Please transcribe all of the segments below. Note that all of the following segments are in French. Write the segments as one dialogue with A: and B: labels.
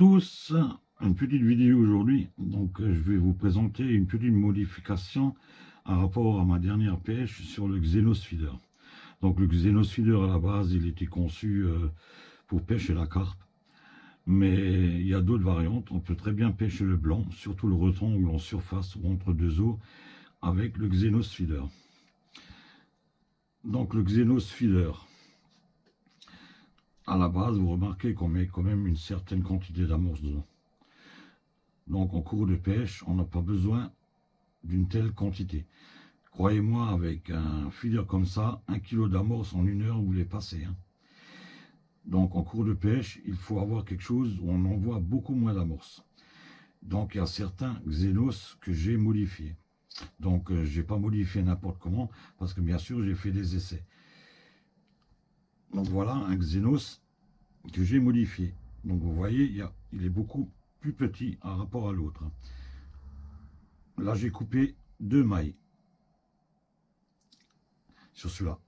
A: tous, une petite vidéo aujourd'hui. Donc je vais vous présenter une petite modification par rapport à ma dernière pêche sur le Xenos Feeder. Donc le Xenos Feeder à la base il était conçu pour pêcher la carpe, mais il y a d'autres variantes. On peut très bien pêcher le blanc, surtout le rectangle en surface ou entre deux eaux avec le Xenos Feeder. Donc le Xenos Feeder, à la base, vous remarquez qu'on met quand même une certaine quantité d'amorce dedans. Donc en cours de pêche, on n'a pas besoin d'une telle quantité. Croyez-moi, avec un feeder comme ça, 1 kg d'amorce en 1 heure, vous les passez. Donc en cours de pêche, il faut avoir quelque chose où on envoie beaucoup moins d'amorce. Donc il y a certains Xenos que j'ai modifiés. Donc je n'ai pas modifié n'importe comment, parce que bien sûr j'ai fait des essais. Donc voilà un Xenos que j'ai modifié. Donc vous voyez, il est beaucoup plus petit en rapport à l'autre. Là j'ai coupé 2 mailles sur celui-là.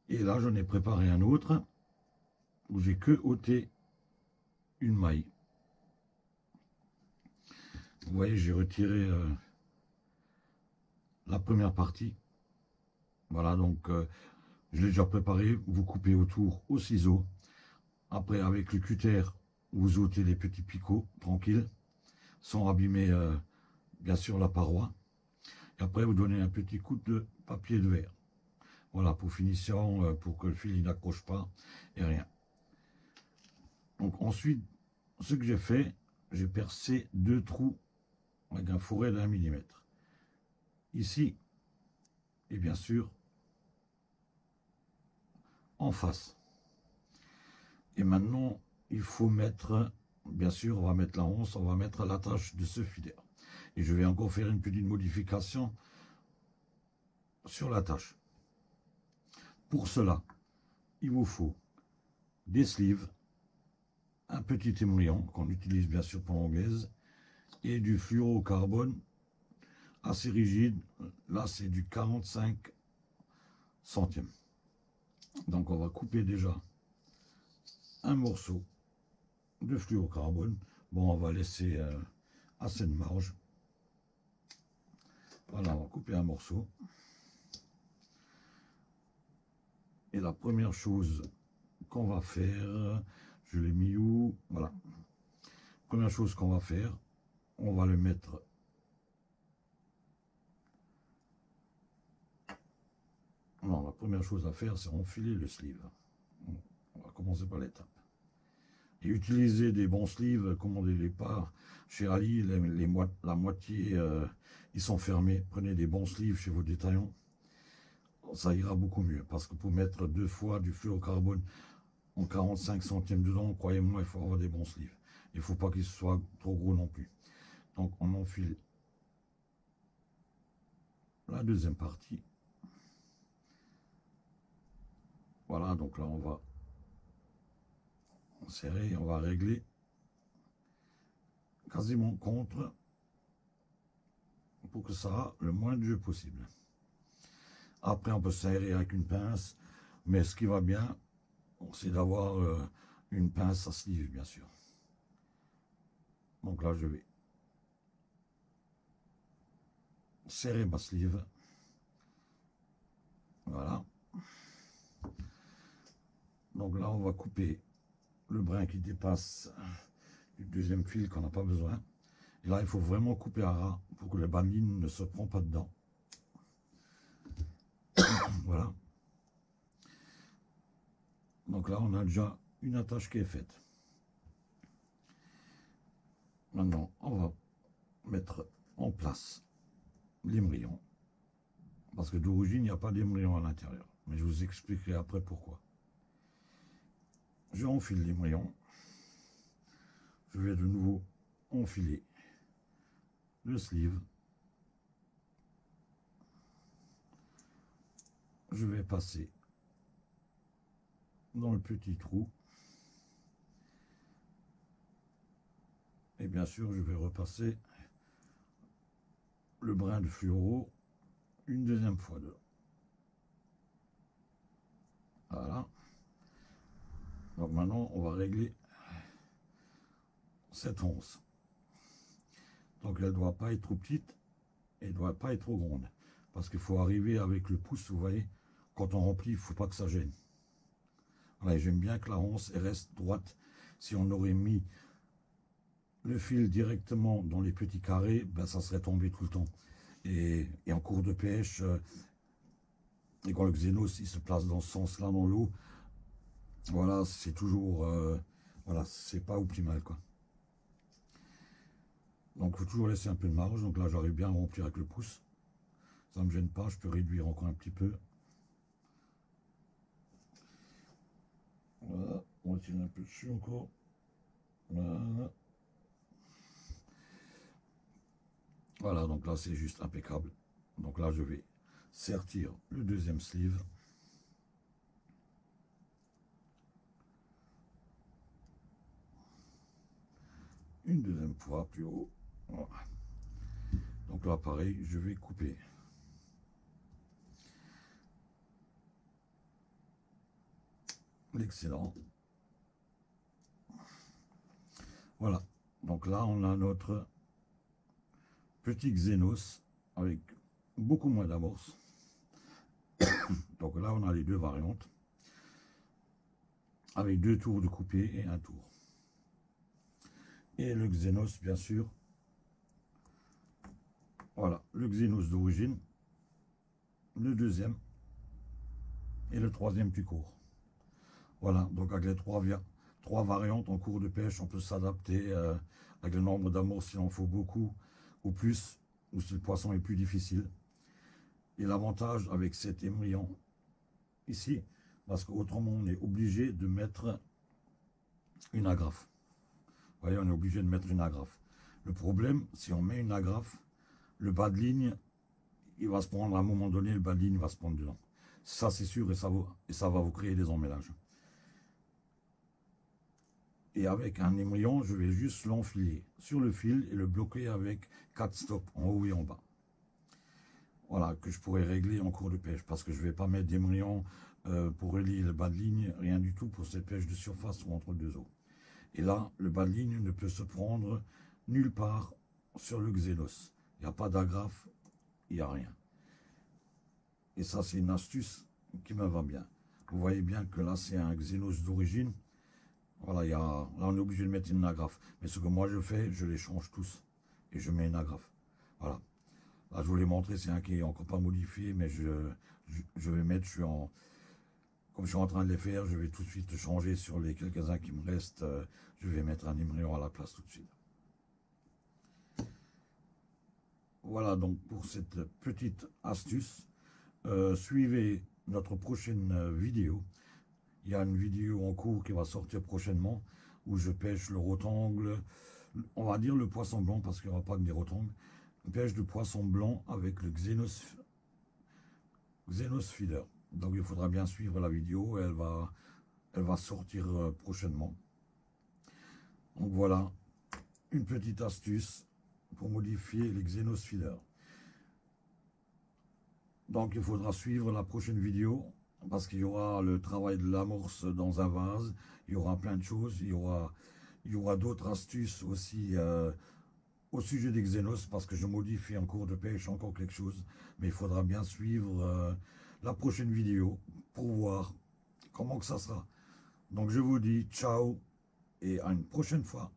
A: Et là j'en ai préparé un autre où j'ai que ôté une maille. Vous voyez, j'ai retiré la première partie. Voilà, donc je l'ai déjà préparé. Vous coupez autour au ciseau. Après, avec le cutter, vous ôtez les petits picots, tranquille, sans abîmer bien sûr la paroi. Et après, vous donnez un petit coup de papier de verre. Voilà, pour finition, pour que le fil n'accroche pas et rien. Donc ensuite, ce que j'ai fait, j'ai percé 2 trous avec un fourret d'1 mm. Ici, et bien sûr, en face. Et maintenant, il faut mettre, bien sûr, on va mettre la once, on va mettre l'attache de ce feeder. Et je vais encore faire une petite modification sur l'attache. Pour cela, il vous faut des sleeves, un petit émollient qu'on utilise bien sûr pour l'anglaise, et du fluorocarbone assez rigide. Là, c'est du 45 centièmes. Donc, on va couper déjà un morceau de fluorocarbone. Bon, on va laisser assez de marge. Voilà, on va couper un morceau. Et la première chose qu'on va faire, je l'ai mis où? Voilà. Première chose qu'on va faire, on va le mettre non, la première chose à faire, c'est enfiler le sleeve. On va commencer par l'étape. Et utiliser des bons sleeves, commandez-les pas chez Ali, la moitié, ils sont fermés. Prenez des bons sleeves chez vos détaillants. Ça ira beaucoup mieux, parce que pour mettre 2 fois du fluorocarbone en 45 centièmes dedans, croyez-moi, il faut avoir des bons sleeves. Il ne faut pas qu'ils soient trop gros non plus. Donc on enfile la deuxième partie. Voilà, donc là on va serrer, on va régler quasiment contre pour que ça a le moins de jeu possible. Après on peut serrer avec une pince, mais ce qui va bien, c'est d'avoir une pince à sleeve bien sûr. Donc là je vais serrer ma sleeve. Voilà. Donc là, on va couper le brin qui dépasse du deuxième fil qu'on n'a pas besoin. Et là, il faut vraiment couper à ras pour que la bandine ne se prend pas dedans. Voilà. Donc là, on a déjà une attache qui est faite. Maintenant, on va mettre en place l'émerillon. Parce que d'origine, il n'y a pas d'émerillon à l'intérieur. Mais je vous expliquerai après pourquoi. Je enfile l'émerillon. Je vais de nouveau enfiler le sleeve. Je vais passer dans le petit trou. Et bien sûr, je vais repasser le brin de fluoro une deuxième fois dedans. Voilà. Donc maintenant, on va régler cette once. Donc elle ne doit pas être trop petite et elle ne doit pas être trop grande. Parce qu'il faut arriver avec le pouce, vous voyez, quand on remplit, il ne faut pas que ça gêne. Voilà, j'aime bien que la once reste droite. Si on aurait mis le fil directement dans les petits carrés, ben ça serait tombé tout le temps. Et en cours de pêche, et quand le xénos il se place dans ce sens-là dans l'eau, voilà, c'est toujours, voilà, c'est pas optimal, quoi. Donc, il faut toujours laisser un peu de marge. Donc là, j'arrive bien à remplir avec le pouce. Ça ne me gêne pas, je peux réduire encore un petit peu. Voilà, on va tirer un peu dessus encore. Voilà. Voilà, donc là, c'est juste impeccable. Donc là, je vais sertir le deuxième sleeve. Une deuxième fois plus haut. Voilà. Donc là, pareil, je vais couper. L'excellent. Voilà. Donc là, on a notre petit xénos avec beaucoup moins d'amorce. Donc là, on a les deux variantes. Avec 2 tours de coupé et 1 tour. Et le xénos, bien sûr. Voilà, le xénos d'origine. Le deuxième. Et le troisième plus court. Voilà, donc avec les trois variantes en cours de pêche, on peut s'adapter avec le nombre d'amorces s'il en faut beaucoup ou plus, ou si le poisson est plus difficile. Et l'avantage avec cet émrillant ici, parce qu'autrement on est obligé de mettre une agrafe. Vous voyez, on est obligé de mettre une agrafe. Le problème, si on met une agrafe, le bas de ligne, il va se prendre à un moment donné, le bas de ligne va se prendre dedans. Ça c'est sûr et ça va vous créer des emmélages. Et avec un émrillant, je vais juste l'enfiler sur le fil et le bloquer avec 4 stops en haut et en bas. Voilà, que je pourrais régler en cours de pêche, parce que je ne vais pas mettre d'émrillant pour relier le bas de ligne, rien du tout pour cette pêche de surface ou entre deux eaux. Et là, le bas de ligne ne peut se prendre nulle part sur le xénos. Il n'y a pas d'agrafe, il n'y a rien. Et ça, c'est une astuce qui me va bien. Vous voyez bien que là, c'est un xénos d'origine. Voilà, là, on est obligé de mettre une agrafe. Mais ce que moi, je fais, je les change tous. Et je mets une agrafe. Voilà. Là, je vous l'ai montré, c'est un qui est encore pas modifié, mais je vais mettre, comme je suis en train de les faire, je vais tout de suite changer sur les quelques-uns qui me restent. Je vais mettre un émrillant à la place tout de suite. Voilà donc pour cette petite astuce. Suivez notre prochaine vidéo. Il y a une vidéo en cours qui va sortir prochainement où je pêche le rotangle, on va dire le poisson blanc parce qu'il n'y aura pas que des rotangles. Pêche de poisson blanc avec le xénos feeder. Donc il faudra bien suivre la vidéo, elle va sortir prochainement. Donc voilà, une petite astuce pour modifier les xénos feeder. Donc il faudra suivre la prochaine vidéo parce qu'il y aura le travail de l'amorce dans un vase, il y aura plein de choses, il y aura d'autres astuces aussi au sujet des xénos, parce que je modifie en cours de pêche encore quelque chose, mais il faudra bien suivre la prochaine vidéo pour voir comment que ça sera. Donc je vous dis ciao et à une prochaine fois.